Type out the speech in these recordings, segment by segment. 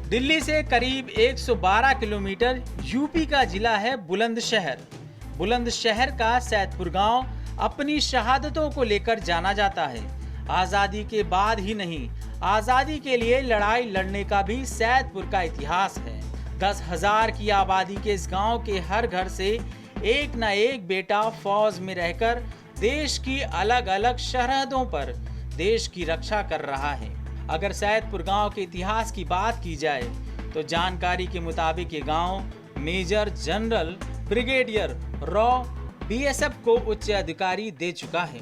दिल्ली से करीब 112 kilometre UP का जिला है बुलंदशहर। बुलंदशहर का सैदपुर गांव अपनी शहादतों को लेकर जाना जाता है। आजादी के बाद ही नहीं, आजादी के लिए लड़ाई लड़ने का भी सैदपुर का इतिहास है। 10,000 की आबादी के इस गांव के हर घर से एक न एक बेटा फौज में रहकर देश की अलग अलग सरहदों पर देश की रक्षा कर रहा है। अगर सैदपुर गांव के इतिहास की बात की जाए तो जानकारी के मुताबिक ये गांव मेजर जनरल ब्रिगेडियर रॉ बीएसएफ को उच्च अधिकारी दे चुका है।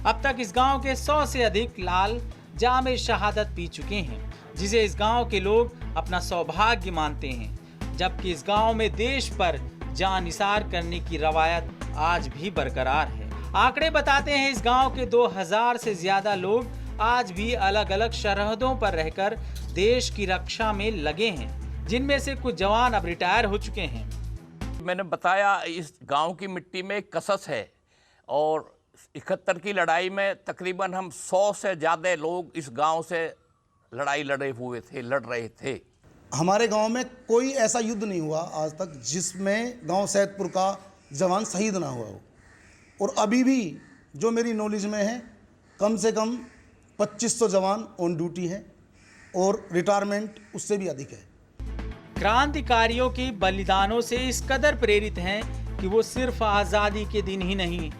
अब तक इस गांव के 100 से अधिक लाल जामे शहादत पी चुके हैं, जिसे इस गांव के लोग अपना सौभाग्य मानते हैं। जबकि इस गांव में देश पर जान निसार करने की रवायत आज भी बरकरार है। आंकड़े बताते हैं इस गांव के 2000 से ज्यादा लोग आज भी अलग अलग सरहदों पर रहकर देश की रक्षा में लगे हैं, जिनमें से कुछ जवान अब रिटायर हो चुके हैं। मैंने बताया इस गांव की मिट्टी में कसस है और 71 की लड़ाई में तकरीबन हम 100 से ज़्यादा लोग इस गांव से लड़ रहे थे। हमारे गांव में कोई ऐसा युद्ध नहीं हुआ आज तक जिसमें गांव सैदपुर का जवान शहीद ना हुआ हो। और अभी भी जो मेरी नॉलेज में है, कम से कम 2500 जवान ऑन ड्यूटी हैं और रिटायरमेंट उससे भी अधिक है। क्रांतिकारियों के बलिदानों से इस कदर प्रेरित हैं कि वो सिर्फ आज़ादी के दिन ही नहीं,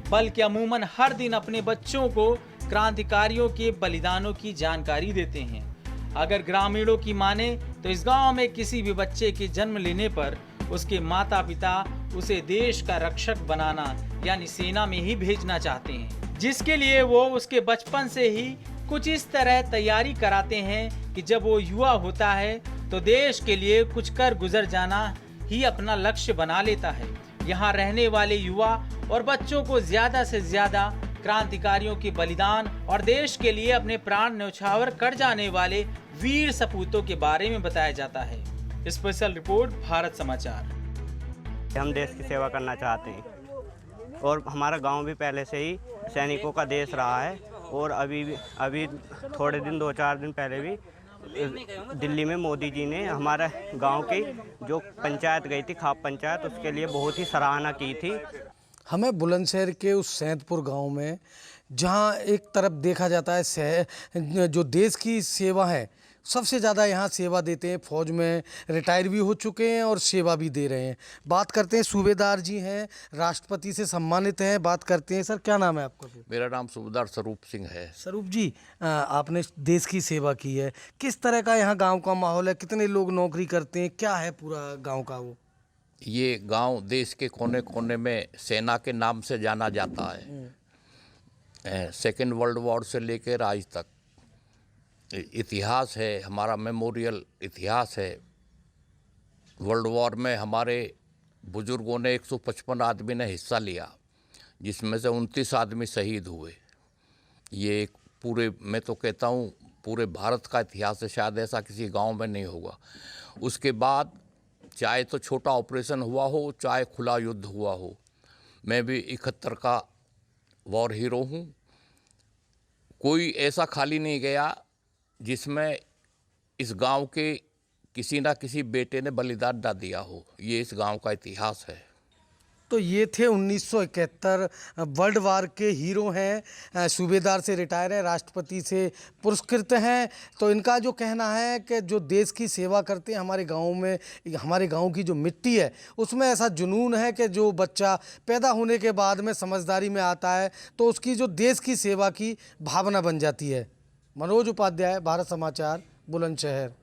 बल्कि अमूमन हर दिन अपने बच्चों को क्रांतिकारियों के बलिदानों की जानकारी देते हैं। अगर ग्रामीणों की माने तो इस गांव में किसी भी बच्चे के जन्म लेने पर उसके माता पिता उसे देश का रक्षक बनाना यानी सेना में ही भेजना चाहते हैं, जिसके लिए वो उसके बचपन से ही कुछ इस तरह तैयारी कराते हैं कि जब वो युवा होता है तो देश के लिए कुछ कर गुजर जाना ही अपना लक्ष्य बना लेता है। यहाँ रहने वाले युवा और बच्चों को ज्यादा से ज्यादा क्रांतिकारियों के बलिदान और देश के लिए अपने प्राण न्यौछावर कर जाने वाले वीर सपूतों के बारे में बताया जाता है। स्पेशल रिपोर्ट, भारत समाचार। हम देश की सेवा करना चाहते हैं और हमारा गांव भी पहले से ही सैनिकों का देश रहा है। और अभी थोड़े दिन 2-4 दिन पहले भी दिल्ली में मोदी जी ने हमारे गांव की जो पंचायत गई थी, खाप पंचायत, उसके लिए बहुत ही सराहना की थी। हमें बुलंदशहर के उस सैदपुर गांव में, जहां एक तरफ देखा जाता है जो देश की सेवा है, सबसे ज़्यादा यहाँ सेवा देते हैं, फौज में रिटायर भी हो चुके हैं और सेवा भी दे रहे हैं। बात करते हैं, सूबेदार जी हैं, राष्ट्रपति से सम्मानित हैं। बात करते हैं, सर क्या नाम है आपका? मेरा नाम सूबेदार स्वरूप सिंह है। स्वरूप जी, आपने देश की सेवा की है, किस तरह का यहाँ गांव का माहौल है? कितने लोग नौकरी करते हैं? क्या है पूरा गाँव का? वो ये गांव देश के कोने कोने में सेना के नाम से जाना जाता है। सेकेंड वर्ल्ड वॉर से लेकर आज तक इतिहास है, हमारा मेमोरियल इतिहास है। वर्ल्ड वॉर में हमारे बुजुर्गों ने 155 आदमी ने हिस्सा लिया, जिसमें से 29 आदमी शहीद हुए। ये एक पूरे, मैं तो कहता हूँ पूरे भारत का इतिहास है, शायद ऐसा किसी गांव में नहीं होगा। उसके बाद चाहे तो छोटा ऑपरेशन हुआ हो, चाहे खुला युद्ध हुआ हो, मैं भी 71 का वॉर हीरो हूँ। कोई ऐसा खाली नहीं गया जिसमें इस गांव के किसी ना किसी बेटे ने बलिदान ना दिया हो। ये इस गांव का इतिहास है। तो ये थे 1971 वर्ल्ड वार के हीरो हैं, सूबेदार से रिटायर हैं, राष्ट्रपति से पुरस्कृत हैं। तो इनका जो कहना है कि जो देश की सेवा करते हैं, हमारे गांव में, हमारे गांव की जो मिट्टी है उसमें ऐसा जुनून है कि जो बच्चा पैदा होने के बाद में समझदारी में आता है तो उसकी जो देश की सेवा की भावना बन जाती है। मनोज उपाध्याय, भारत समाचार, बुलंदशहर।